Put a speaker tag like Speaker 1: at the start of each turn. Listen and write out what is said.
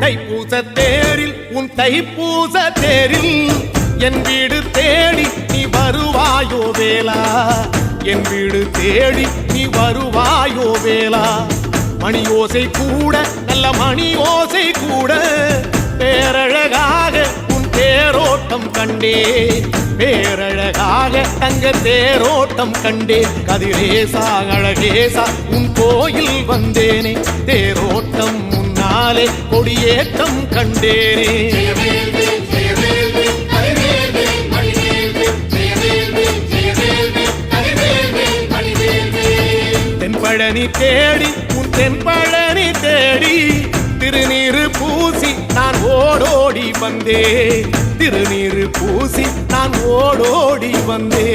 Speaker 1: தைப்பூச தேரில் உன் தைப்பூச தேரில் என் வீடு தேடி நீ வருவாயோ வேலா, என் வீடு தேடி நீ வருவாயோ வேலா. மணி ஓசை கூட நல்ல மணி ஓசை கூட பேரழகாக உன் தேரோட்டம் கண்டே, பேரழகாக தங்க தேரோட்டம் கண்டே. கதிரேசா அழகேசா உன் கோயில் வந்தேனே, தேரோட்டம் முன்னாலே கொடியேற்றம் கண்டேனே. தென்பழனி தேடி உன் தென்பழனி தேடி திருநீரு பூசி நான் ஓடோடி வந்தே, திருநீரு பூசி நான் ஓடோடி வந்தே.